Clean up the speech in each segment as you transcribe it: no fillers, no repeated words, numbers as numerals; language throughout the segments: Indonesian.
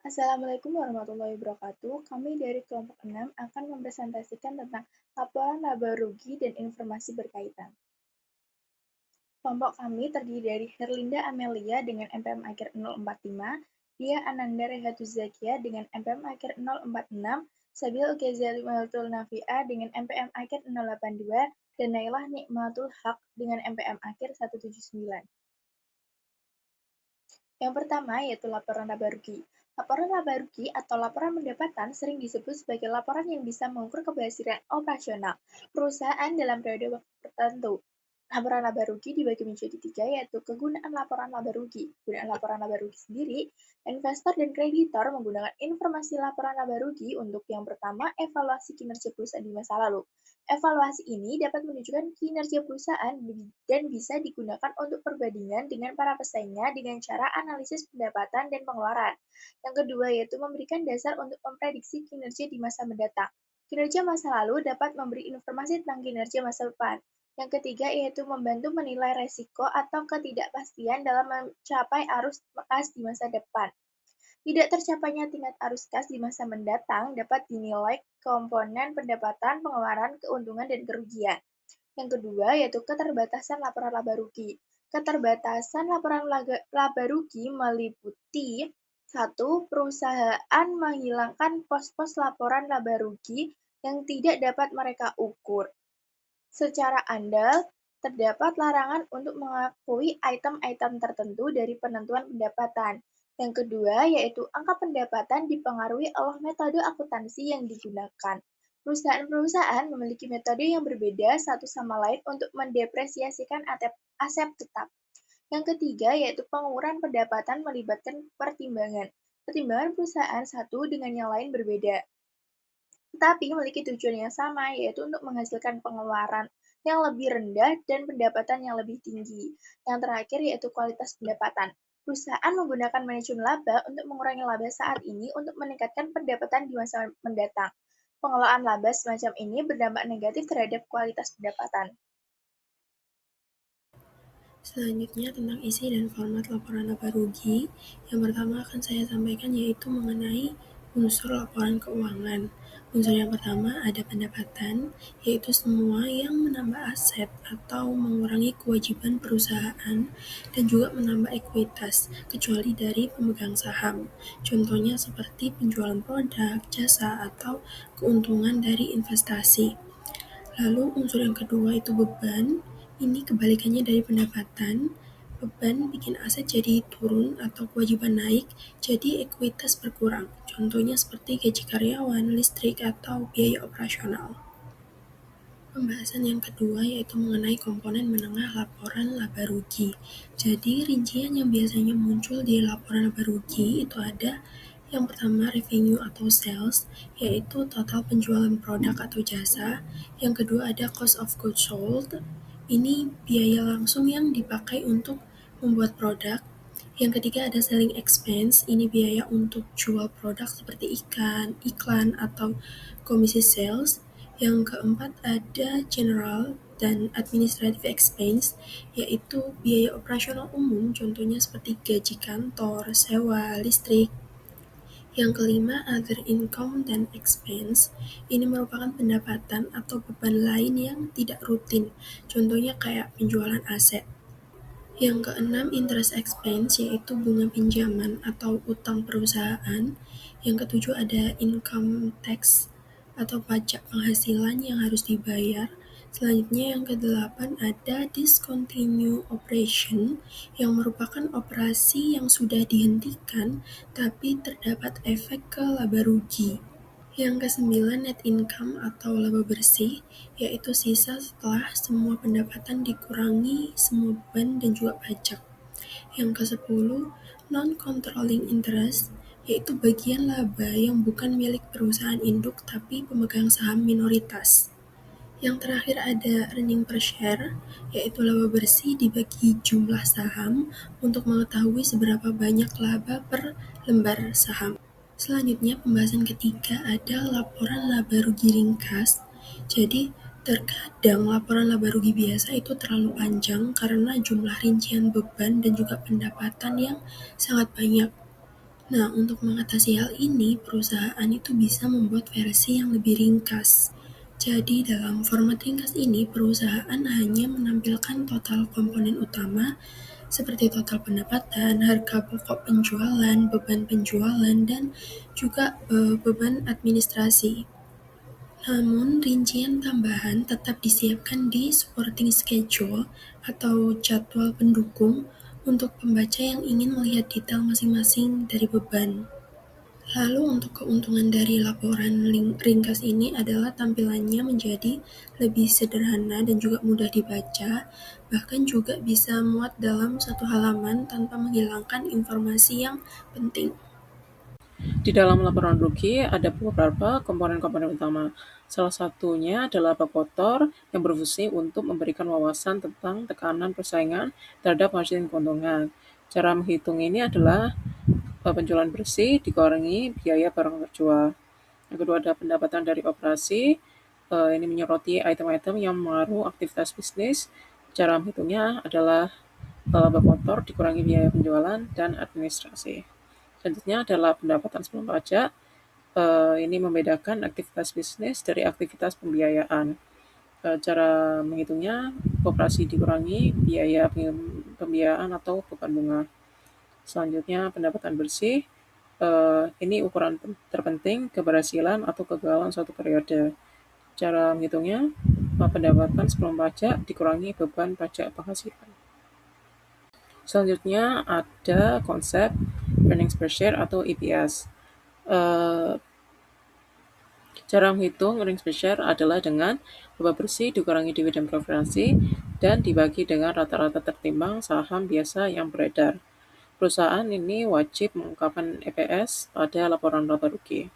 Assalamualaikum warahmatullahi wabarakatuh. Kami dari kelompok 6 akan mempresentasikan tentang laporan laba rugi dan informasi berkaitan. Kelompok kami terdiri dari Herlinda Amelia dengan MPM akhir 045, Dia Ananda Rehatus Zakia dengan MPM akhir 046, Sabil Kezalimatul Nafia dengan MPM akhir 082, dan Nailah Nikmatul Haq dengan MPM akhir 179. Yang pertama yaitu laporan laba rugi. Laporan laba rugi atau laporan pendapatan sering disebut sebagai laporan yang bisa mengukur keberhasilan operasional perusahaan dalam periode waktu tertentu. Laporan laba rugi dibagi menjadi 3, yaitu kegunaan laporan laba rugi. Kegunaan laporan laba rugi sendiri, investor dan kreditor menggunakan informasi laporan laba rugi untuk yang pertama, evaluasi kinerja perusahaan di masa lalu. Evaluasi ini dapat menunjukkan kinerja perusahaan dan bisa digunakan untuk perbandingan dengan para pesaingnya dengan cara analisis pendapatan dan pengeluaran. Yang kedua yaitu memberikan dasar untuk memprediksi kinerja di masa mendatang. Kinerja masa lalu dapat memberi informasi tentang kinerja masa depan. Yang ketiga yaitu membantu menilai resiko atau ketidakpastian dalam mencapai arus kas di masa depan. Tidak tercapainya tingkat arus kas di masa mendatang dapat dinilai komponen pendapatan, pengeluaran, keuntungan, dan kerugian. Yang kedua yaitu keterbatasan laporan laba rugi. Keterbatasan laporan laba rugi meliputi 1. Perusahaan menghilangkan pos-pos laporan laba rugi yang tidak dapat mereka ukur. Secara andal, terdapat larangan untuk mengakui item-item tertentu dari penentuan pendapatan. Yang kedua, yaitu angka pendapatan dipengaruhi oleh metode akuntansi yang digunakan. Perusahaan-perusahaan memiliki metode yang berbeda satu sama lain untuk mendepresiasikan aset tetap. Yang ketiga, yaitu pengukuran pendapatan melibatkan pertimbangan. Pertimbangan perusahaan satu dengan yang lain berbeda, tetapi memiliki tujuan yang sama, yaitu untuk menghasilkan pengeluaran yang lebih rendah dan pendapatan yang lebih tinggi. Yang terakhir yaitu kualitas pendapatan. Perusahaan menggunakan manajemen laba untuk mengurangi laba saat ini untuk meningkatkan pendapatan di masa mendatang. Pengelolaan laba semacam ini berdampak negatif terhadap kualitas pendapatan. Selanjutnya tentang isi dan format laporan laba rugi, yang pertama akan saya sampaikan yaitu mengenai unsur laporan keuangan. Unsur yang pertama ada pendapatan, yaitu semua yang menambah aset atau mengurangi kewajiban perusahaan dan juga menambah ekuitas, kecuali dari pemegang saham. Contohnya seperti penjualan produk, jasa, atau keuntungan dari investasi. Lalu unsur yang kedua itu beban. Ini kebalikannya dari pendapatan. Beban bikin aset jadi turun atau kewajiban naik, jadi ekuitas berkurang. Contohnya seperti gaji karyawan, listrik, atau biaya operasional. Pembahasan yang kedua yaitu mengenai komponen menengah laporan laba rugi. Jadi rincian yang biasanya muncul di laporan laba rugi itu ada yang pertama revenue atau sales, yaitu total penjualan produk atau jasa. Yang kedua ada cost of goods sold, ini biaya langsung yang dipakai untuk membuat produk. Yang ketiga ada selling expense, ini biaya untuk jual produk seperti ikan, iklan, atau komisi sales. Yang keempat ada general dan administrative expense, yaitu biaya operasional umum, contohnya seperti gaji kantor, sewa, listrik. Yang kelima, other income dan expense. Ini merupakan pendapatan atau beban lain yang tidak rutin, contohnya kayak penjualan aset. Yang keenam, interest expense, yaitu bunga pinjaman atau utang perusahaan. Yang ketujuh ada income tax atau pajak penghasilan yang harus dibayar. Selanjutnya yang kedelapan ada discontinue operation, yang merupakan operasi yang sudah dihentikan tapi terdapat efek ke laba rugi. Yang kesembilan net income atau laba bersih, yaitu sisa setelah semua pendapatan dikurangi semua beban dan juga pajak. Yang kesepuluh non-controlling interest, yaitu bagian laba yang bukan milik perusahaan induk tapi pemegang saham minoritas. Yang terakhir ada earning per share, yaitu laba bersih dibagi jumlah saham untuk mengetahui seberapa banyak laba per lembar saham. Selanjutnya pembahasan ketiga ada laporan laba rugi ringkas. Jadi terkadang laporan laba rugi biasa itu terlalu panjang karena jumlah rincian beban dan juga pendapatan yang sangat banyak. Nah, untuk mengatasi hal ini, perusahaan itu bisa membuat versi yang lebih ringkas. Jadi, dalam format ringkas ini, perusahaan hanya menampilkan total komponen utama seperti total pendapatan, harga pokok penjualan, beban penjualan, dan juga beban administrasi. Namun, rincian tambahan tetap disiapkan di supporting schedule atau jadwal pendukung untuk pembaca yang ingin melihat detail masing-masing dari beban. Lalu untuk keuntungan dari laporan ringkas ini adalah tampilannya menjadi lebih sederhana dan juga mudah dibaca, bahkan juga bisa muat dalam satu halaman tanpa menghilangkan informasi yang penting. Di dalam laporan rugi ada beberapa komponen-komponen utama. Salah satunya adalah bab kotor yang berfungsi untuk memberikan wawasan tentang tekanan persaingan terhadap margin keuntungan. Cara menghitung ini adalah penjualan bersih dikurangi biaya barang terjual. Yang kedua ada pendapatan dari operasi. Ini menyoroti item-item yang mengaruh aktivitas bisnis. Cara menghitungnya adalah bab kotor dikurangi biaya penjualan dan administrasi. Selanjutnya adalah pendapatan sebelum pajak. Ini membedakan aktivitas bisnis dari aktivitas pembiayaan. Cara menghitungnya, koperasi dikurangi biaya pembiayaan atau beban bunga. Selanjutnya pendapatan bersih. Ini ukuran terpenting keberhasilan atau kegagalan suatu periode. Cara menghitungnya, pendapatan sebelum pajak dikurangi beban pajak penghasilan. Selanjutnya ada konsep earnings per share atau EPS. Cara menghitung earnings per share adalah dengan laba bersih dikurangi dividen preferensi dan dibagi dengan rata-rata tertimbang saham biasa yang beredar. Perusahaan ini wajib mengungkapkan EPS pada laporan laba rugi.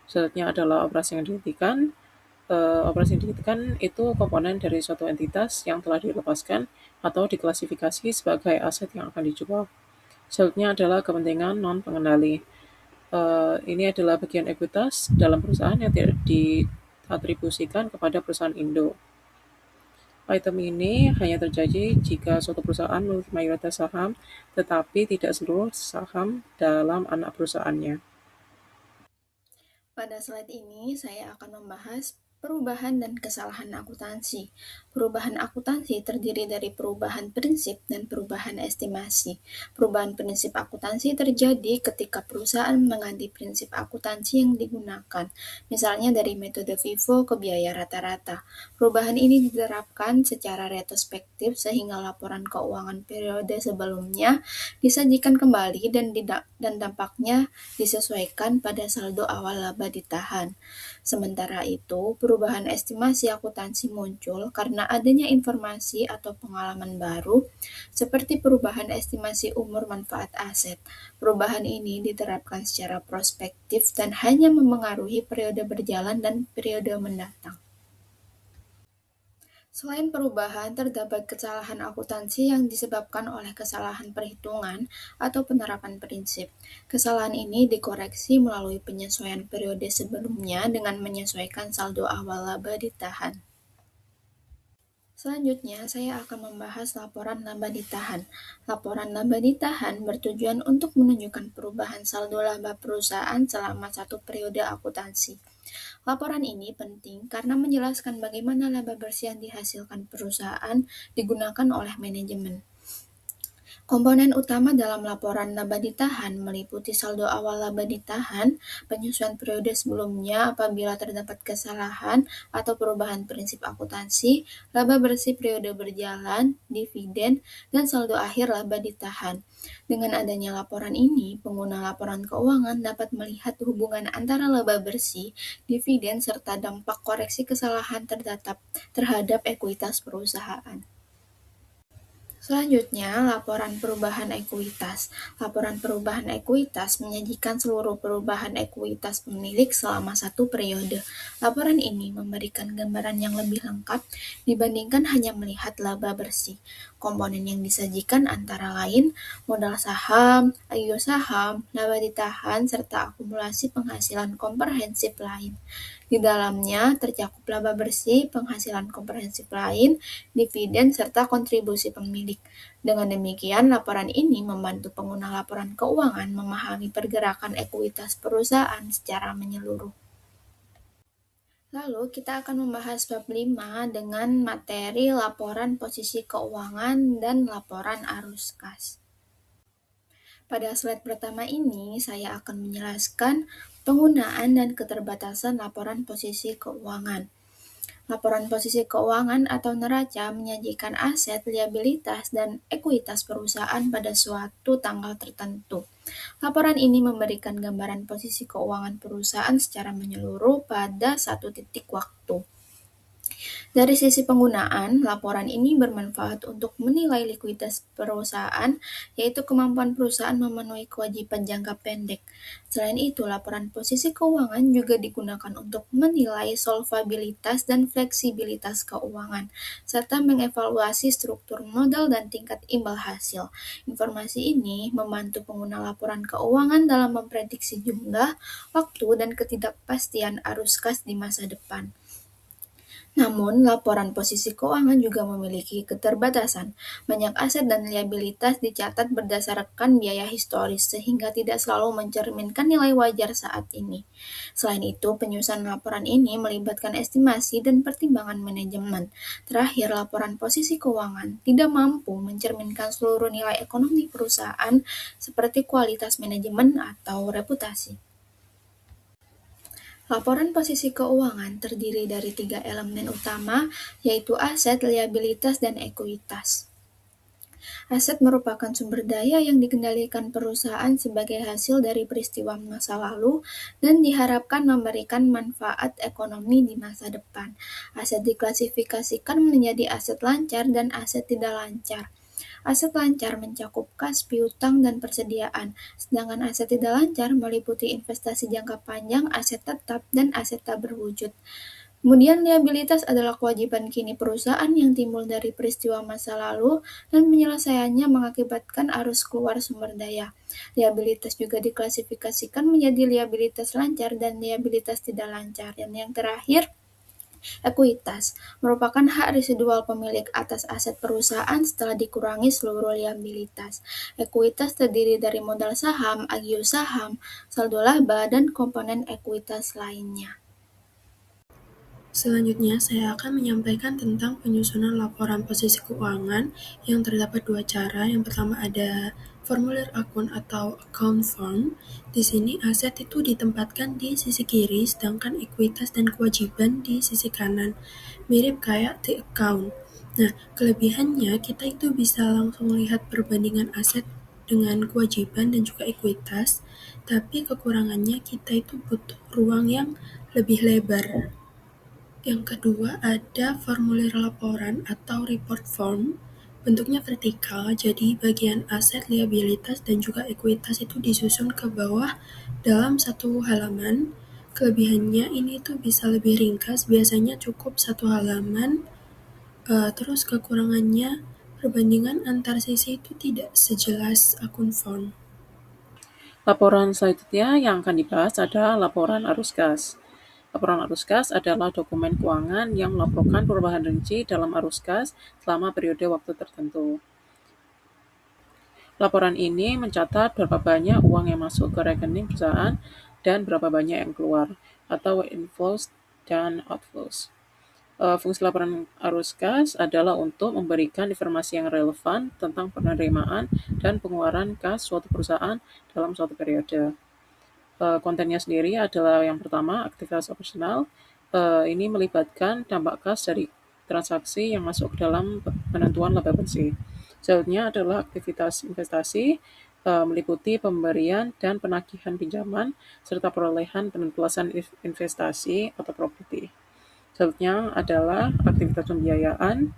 Selanjutnya adalah operasi yang dihentikan. Operasi yang dihentikan itu komponen dari suatu entitas yang telah dilepaskan atau diklasifikasi sebagai aset yang akan dijual. Selanjutnya adalah kepentingan non-pengendali. Ini adalah bagian ekuitas dalam perusahaan yang tidak diatribusikan kepada perusahaan Indo. Item ini hanya terjadi jika suatu perusahaan memiliki mayoritas saham, tetapi tidak seluruh saham dalam anak perusahaannya. Pada slide ini, saya akan membahas perubahan dan kesalahan akuntansi. Perubahan akuntansi terdiri dari perubahan prinsip dan perubahan estimasi. Perubahan prinsip akuntansi terjadi ketika perusahaan mengganti prinsip akuntansi yang digunakan, misalnya dari metode FIFO ke biaya rata-rata. Perubahan ini diterapkan secara retrospektif sehingga laporan keuangan periode sebelumnya disajikan kembali dan dampaknya disesuaikan pada saldo awal laba ditahan. Sementara itu, perubahan estimasi akuntansi muncul karena adanya informasi atau pengalaman baru, seperti perubahan estimasi umur manfaat aset. Perubahan ini diterapkan secara prospektif dan hanya memengaruhi periode berjalan dan periode mendatang. Selain perubahan, terdapat kesalahan akuntansi yang disebabkan oleh kesalahan perhitungan atau penerapan prinsip. Kesalahan ini dikoreksi melalui penyesuaian periode sebelumnya dengan menyesuaikan saldo awal laba ditahan. Selanjutnya, saya akan membahas laporan laba ditahan. Laporan laba ditahan bertujuan untuk menunjukkan perubahan saldo laba perusahaan selama satu periode akuntansi. Laporan ini penting karena menjelaskan bagaimana laba bersih yang dihasilkan perusahaan digunakan oleh manajemen. Komponen utama dalam laporan laba ditahan meliputi saldo awal laba ditahan, penyesuaian periode sebelumnya apabila terdapat kesalahan atau perubahan prinsip akuntansi, laba bersih periode berjalan, dividen, dan saldo akhir laba ditahan. Dengan adanya laporan ini, pengguna laporan keuangan dapat melihat hubungan antara laba bersih, dividen, serta dampak koreksi kesalahan terhadap ekuitas perusahaan. Selanjutnya, laporan perubahan ekuitas. Laporan perubahan ekuitas menyajikan seluruh perubahan ekuitas pemilik selama satu periode. Laporan ini memberikan gambaran yang lebih lengkap dibandingkan hanya melihat laba bersih. Komponen yang disajikan antara lain modal saham, IO saham, laba ditahan, serta akumulasi penghasilan komprehensif lain. Di dalamnya tercakup laba bersih, penghasilan komprehensif lain, dividen, serta kontribusi pemilik. Dengan demikian, laporan ini membantu pengguna laporan keuangan memahami pergerakan ekuitas perusahaan secara menyeluruh. Lalu kita akan membahas bab 5 dengan materi laporan posisi keuangan dan laporan arus kas. Pada slide pertama ini, saya akan menjelaskan penggunaan dan keterbatasan laporan posisi keuangan. Laporan posisi keuangan atau neraca menyajikan aset, liabilitas, dan ekuitas perusahaan pada suatu tanggal tertentu. Laporan ini memberikan gambaran posisi keuangan perusahaan secara menyeluruh pada satu titik waktu. Dari sisi penggunaan, laporan ini bermanfaat untuk menilai likuiditas perusahaan, yaitu kemampuan perusahaan memenuhi kewajiban jangka pendek. Selain itu, laporan posisi keuangan juga digunakan untuk menilai solvabilitas dan fleksibilitas keuangan, serta mengevaluasi struktur modal dan tingkat imbal hasil. Informasi ini membantu pengguna laporan keuangan dalam memprediksi jumlah, waktu, dan ketidakpastian arus kas di masa depan. Namun, laporan posisi keuangan juga memiliki keterbatasan. Banyak aset dan liabilitas dicatat berdasarkan biaya historis, sehingga tidak selalu mencerminkan nilai wajar saat ini. Selain itu, penyusunan laporan ini melibatkan estimasi dan pertimbangan manajemen. Terakhir, laporan posisi keuangan tidak mampu mencerminkan seluruh nilai ekonomi perusahaan, seperti kualitas manajemen atau reputasi. Laporan posisi keuangan terdiri dari 3 elemen utama, yaitu aset, liabilitas, dan ekuitas. Aset merupakan sumber daya yang dikendalikan perusahaan sebagai hasil dari peristiwa masa lalu dan diharapkan memberikan manfaat ekonomi di masa depan. Aset diklasifikasikan menjadi aset lancar dan aset tidak lancar. Aset lancar mencakup kas, piutang, dan persediaan, sedangkan aset tidak lancar meliputi investasi jangka panjang, aset tetap, dan aset tak berwujud. Kemudian liabilitas adalah kewajiban kini perusahaan yang timbul dari peristiwa masa lalu dan penyelesaiannya mengakibatkan arus keluar sumber daya. Liabilitas juga diklasifikasikan menjadi liabilitas lancar dan liabilitas tidak lancar. Dan yang terakhir, ekuitas merupakan hak residual pemilik atas aset perusahaan setelah dikurangi seluruh liabilitas. Ekuitas terdiri dari modal saham, agio saham, saldo laba, dan komponen ekuitas lainnya. Selanjutnya, saya akan menyampaikan tentang penyusunan laporan posisi keuangan yang terdapat 2 cara. Yang pertama ada formulir akun atau account form. Di sini aset itu ditempatkan di sisi kiri, sedangkan ekuitas dan kewajiban di sisi kanan. Mirip kayak the account. Nah, kelebihannya kita itu bisa langsung lihat perbandingan aset dengan kewajiban dan juga ekuitas, tapi kekurangannya kita itu butuh ruang yang lebih lebar. Yang kedua ada formulir laporan atau report form. Bentuknya vertikal, jadi bagian aset, liabilitas, dan juga ekuitas itu disusun ke bawah dalam satu halaman. Kelebihannya ini tuh bisa lebih ringkas, biasanya cukup satu halaman. Terus kekurangannya, perbandingan antar sisi itu tidak sejelas akun form. Laporan selanjutnya yang akan dibahas adalah laporan arus kas. Laporan arus kas adalah dokumen keuangan yang melaporkan perubahan rinci dalam arus kas selama periode waktu tertentu. Laporan ini mencatat berapa banyak uang yang masuk ke rekening perusahaan dan berapa banyak yang keluar, atau inflows dan outflows. Fungsi laporan arus kas adalah untuk memberikan informasi yang relevan tentang penerimaan dan pengeluaran kas suatu perusahaan dalam suatu periode. Kontennya sendiri adalah yang pertama, aktivitas operasional. Ini melibatkan dampak kas dari transaksi yang masuk ke dalam penentuan laba bersih. Selanjutnya adalah aktivitas investasi, meliputi pemberian dan penagihan pinjaman, serta perolehan penutusan investasi atau properti. Selanjutnya adalah aktivitas pembiayaan.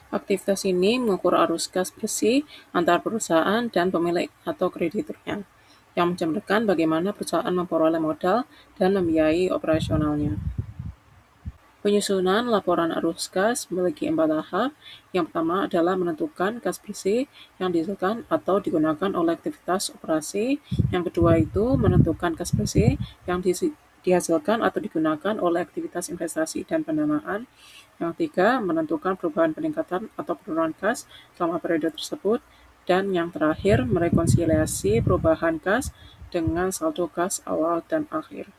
Aktivitas ini mengukur arus kas bersih antar perusahaan dan pemilik atau krediturnya, yang mencerminkan bagaimana perusahaan memperoleh modal dan membiayai operasionalnya. Penyusunan laporan arus kas memiliki 4 tahap. Yang pertama adalah menentukan kas bersih yang dihasilkan atau digunakan oleh aktivitas operasi. Yang kedua itu menentukan kas bersih yang dihasilkan atau digunakan oleh aktivitas investasi dan pendanaan. Yang ketiga, menentukan perubahan peningkatan atau penurunan kas selama periode tersebut. Dan yang terakhir, merekonsiliasi perubahan kas dengan saldo kas awal dan akhir.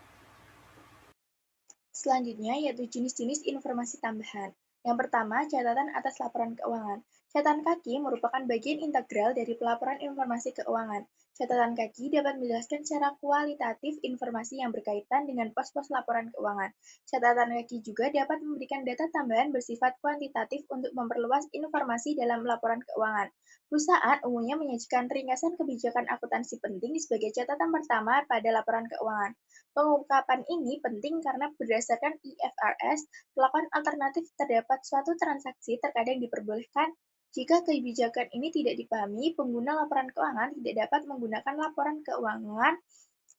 Selanjutnya yaitu jenis-jenis informasi tambahan. Yang pertama, catatan atas laporan keuangan. Catatan kaki merupakan bagian integral dari pelaporan informasi keuangan. Catatan kaki dapat menjelaskan secara kualitatif informasi yang berkaitan dengan pos-pos laporan keuangan. Catatan kaki juga dapat memberikan data tambahan bersifat kuantitatif untuk memperluas informasi dalam laporan keuangan. Perusahaan umumnya menyajikan ringkasan kebijakan akuntansi penting sebagai catatan pertama pada laporan keuangan. Pengungkapan ini penting karena berdasarkan IFRS, perlakuan alternatif terdapat suatu transaksi terkadang diperbolehkan. Jika kebijakan ini tidak dipahami, pengguna laporan keuangan tidak dapat menggunakan laporan keuangan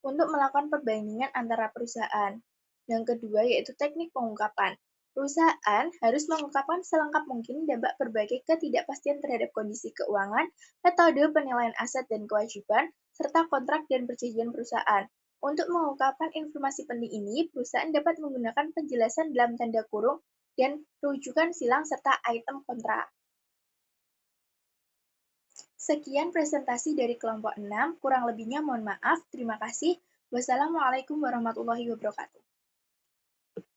untuk melakukan perbandingan antara perusahaan. Yang kedua yaitu teknik pengungkapan. Perusahaan harus mengungkapkan selengkap mungkin dampak berbagai ketidakpastian terhadap kondisi keuangan, metode penilaian aset dan kewajiban, serta kontrak dan perjanjian perusahaan. Untuk mengungkapkan informasi penting ini, perusahaan dapat menggunakan penjelasan dalam tanda kurung dan rujukan silang serta item kontra. Sekian presentasi dari kelompok 6, kurang lebihnya mohon maaf. Terima kasih. Wassalamualaikum warahmatullahi wabarakatuh.